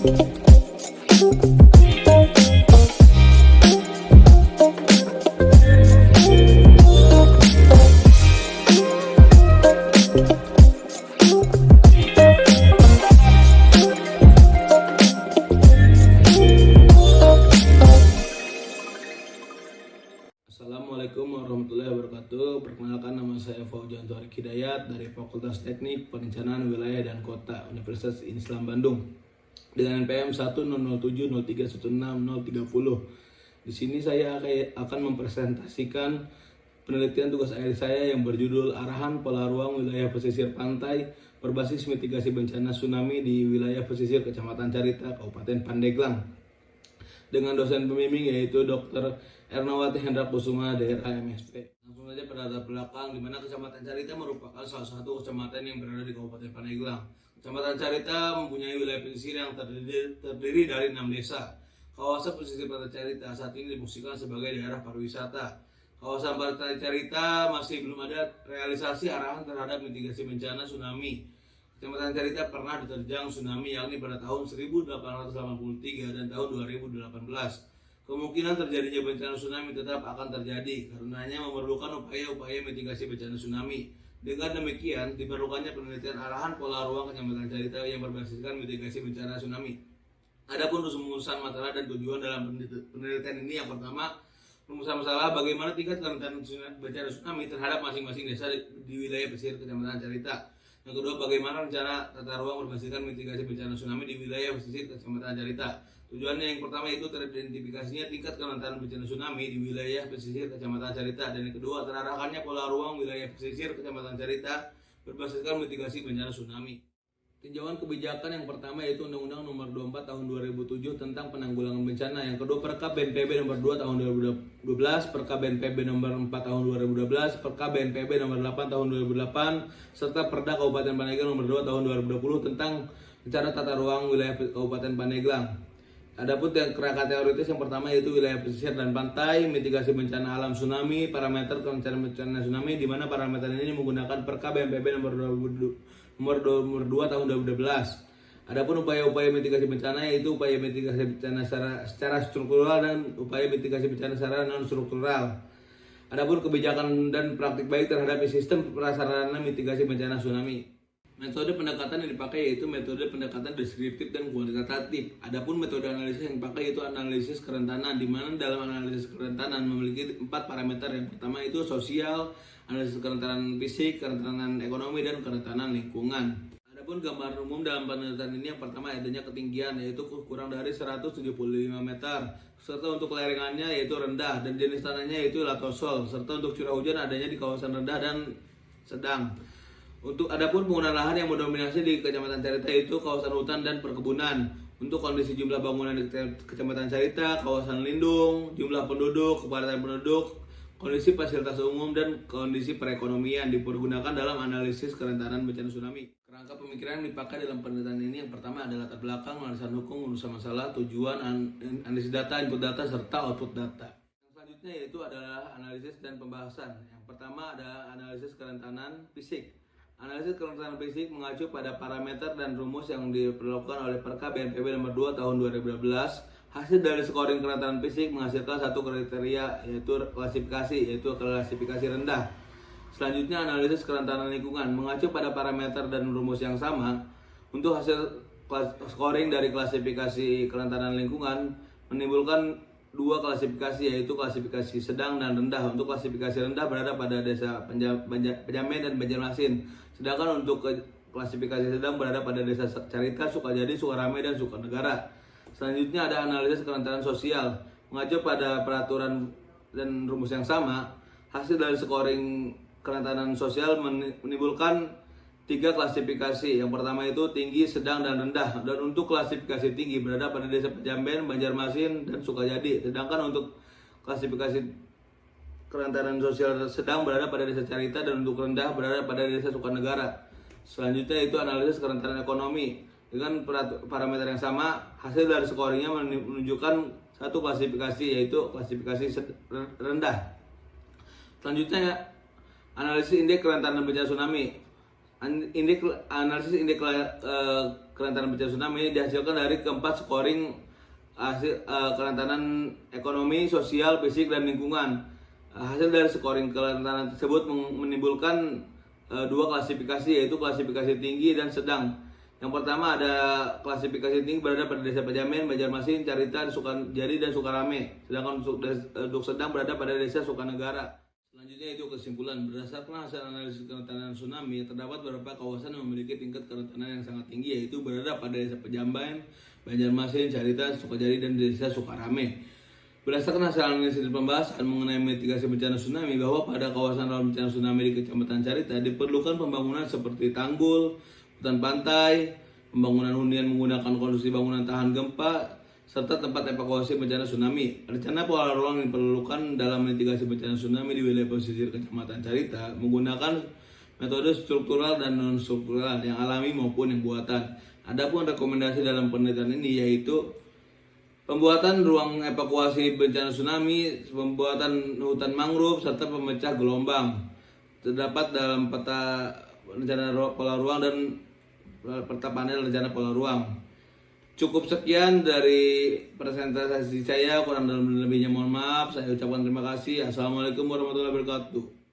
Assalamualaikum warahmatullahi wabarakatuh. Perkenalkan, nama saya Fauzan Torik Hidayat dari Fakultas Teknik Perencanaan Wilayah dan Kota Universitas Islam Bandung dengan NPM 10070316030. Di sini saya akan mempresentasikan penelitian tugas akhir saya yang berjudul Arahan Pola Ruang Wilayah Pesisir Pantai berbasis mitigasi bencana tsunami di wilayah pesisir Kecamatan Carita, Kabupaten Pandeglang, dengan dosen pembimbing yaitu Dr. Ernawati Hendra Kusuma, daerah MSP. Langsung saja pada latar belakang, di mana Kecamatan Carita merupakan salah satu kecamatan yang berada di Kabupaten Pandeglang. Kecamatan Carita mempunyai wilayah pesisir yang terdiri dari 6 desa. Kawasan pesisir Pantai Carita saat ini difungsikan sebagai daerah pariwisata. Kawasan Pantai Carita masih belum ada realisasi arahan terhadap mitigasi bencana tsunami. Kecamatan Carita pernah diterjang tsunami yakni pada tahun 1883 dan tahun 2018. Kemungkinan terjadinya bencana tsunami tetap akan terjadi, karenanya memerlukan upaya-upaya mitigasi bencana tsunami. Dengan demikian, diperlukannya penelitian arahan pola ruang Kecamatan Carita yang berbasiskan mitigasi bencana tsunami. Adapun rumusan masalah dan tujuan dalam penelitian ini, yang pertama, rumusan masalah bagaimana tingkat kerentanan bencana tsunami terhadap masing-masing desa di wilayah pesisir Kecamatan Carita. Yang kedua, bagaimana rencana tata ruang berbasiskan mitigasi bencana tsunami di wilayah pesisir Kecamatan Carita. Tujuannya yang pertama itu teridentifikasinya tingkat kerentanan bencana tsunami di wilayah pesisir Kecamatan Carita, dan yang kedua terarahkannya pola ruang wilayah pesisir Kecamatan Carita berbasiskan mitigasi bencana tsunami. Tinjauan kebijakan yang pertama yaitu Undang-Undang Nomor 24 Tahun 2007 tentang Penanggulangan Bencana. Yang kedua Perkab BNPB Nomor 2 Tahun 2012, Perkab BNPB Nomor 4 Tahun 2012, Perkab BNPB Nomor 8 Tahun 2008, serta Perda Kabupaten Pandeglang Nomor 2 Tahun 2020 tentang rencana tata ruang wilayah Kabupaten Pandeglang. Adapun yang kerangka teoritis yang pertama yaitu wilayah pesisir dan pantai, mitigasi bencana alam tsunami, parameter rencana bencana tsunami, di mana parameter ini menggunakan Perkab BNPB Nomor 2 Tahun 2012. Adapun upaya-upaya mitigasi bencana yaitu upaya mitigasi bencana secara struktural dan upaya mitigasi bencana secara non struktural. Adapun kebijakan dan praktik baik terhadap sistem prasarana mitigasi bencana tsunami. Metode pendekatan yang dipakai yaitu metode pendekatan deskriptif dan kuantitatif. Adapun metode analisis yang dipakai yaitu analisis kerentanan, di mana dalam analisis kerentanan memiliki 4 parameter. Yang pertama itu sosial, analisis kerentanan fisik, kerentanan ekonomi, dan kerentanan lingkungan. Adapun gambaran umum dalam penelitian ini, yang pertama adanya ketinggian yaitu kurang dari 175 meter, serta untuk lerengnya yaitu rendah, dan jenis tanahnya yaitu latosol, serta untuk curah hujan adanya di kawasan rendah dan sedang. Untuk adapun penggunaan lahan yang mendominasi di Kecamatan Carita itu kawasan hutan dan perkebunan. Untuk kondisi jumlah bangunan di Kecamatan Carita, kawasan lindung, jumlah penduduk, kepadatan penduduk, kondisi fasilitas umum, dan kondisi perekonomian dipergunakan dalam analisis kerentanan bencana tsunami. Kerangka pemikiran yang dipakai dalam penelitian ini yang pertama adalah latar belakang, landasan hukum, urusan masalah, tujuan, analisis data, input data, serta output data. Yang selanjutnya yaitu adalah analisis dan pembahasan. Yang pertama ada analisis kerentanan fisik. Analisis kerentanan fisik mengacu pada parameter dan rumus yang diperlakukan oleh Perkab BNPB Nomor 2 Tahun 2012. Hasil dari scoring kerentanan fisik menghasilkan satu kriteria yaitu klasifikasi rendah. Selanjutnya analisis kerentanan lingkungan mengacu pada parameter dan rumus yang sama. Untuk hasil scoring dari klasifikasi kerentanan lingkungan menimbulkan 2 klasifikasi yaitu klasifikasi sedang dan rendah. Untuk klasifikasi rendah berada pada desa Penjamen dan Banjarmasin. Sedangkan untuk klasifikasi sedang berada pada desa Carita, Sukajadi, Sukarame, dan Sukanegara. Selanjutnya ada analisis kerentanan sosial. Mengacu pada peraturan dan rumus yang sama, hasil dari scoring kerentanan sosial menimbulkan 3 klasifikasi. Yang pertama itu tinggi, sedang, dan rendah. Dan untuk klasifikasi tinggi berada pada desa Penjamen, Banjarmasin, dan Sukajadi. Sedangkan untuk klasifikasi kerentanan sosial sedang berada pada desa Carita, dan untuk rendah berada pada desa Sukanegara. Selanjutnya itu analisis kerentanan ekonomi. Dengan parameter yang sama, hasil dari scoringnya menunjukkan satu klasifikasi yaitu klasifikasi rendah. Selanjutnya analisis indeks kerentanan bencana tsunami. Analisis indeks kerentanan bencana tsunami dihasilkan dari keempat scoring hasil kerentanan ekonomi, sosial, fisik, dan lingkungan. Hasil dari scoring kerentanan tersebut menimbulkan dua klasifikasi, yaitu klasifikasi tinggi dan sedang. Yang pertama ada klasifikasi tinggi berada pada Desa Pajamen, Banjarmasin, Carita, Sukajadi, dan Sukarame. Sedangkan untuk sedang berada pada Desa Sukanegara. Selanjutnya itu kesimpulan. Berdasarkan hasil analisis kerentanan tsunami, terdapat beberapa kawasan yang memiliki tingkat kerentanan yang sangat tinggi, yaitu berada pada Desa Pajamen, Banjarmasin, Carita, Sukajadi, dan Desa Sukarame. Berdasarkan hasil analisis pembahasan mengenai mitigasi bencana tsunami, bahwa pada kawasan rawan bencana tsunami di Kecamatan Carita diperlukan pembangunan seperti tanggul, hutan pantai, pembangunan hunian menggunakan konstruksi bangunan tahan gempa, serta tempat evakuasi bencana tsunami. Rencana pola ruang yang diperlukan dalam mitigasi bencana tsunami di wilayah pesisir Kecamatan Carita menggunakan metode struktural dan non-struktural yang alami maupun yang buatan. Adapun rekomendasi dalam penelitian ini yaitu pembuatan ruang evakuasi bencana tsunami, pembuatan hutan mangrove, serta pemecah gelombang. Terdapat dalam peta rencana pola ruang dan peta panel rencana pola ruang. Cukup sekian dari presentasi saya, kurang dan lebihnya mohon maaf. Saya ucapkan terima kasih. Assalamualaikum warahmatullahi wabarakatuh.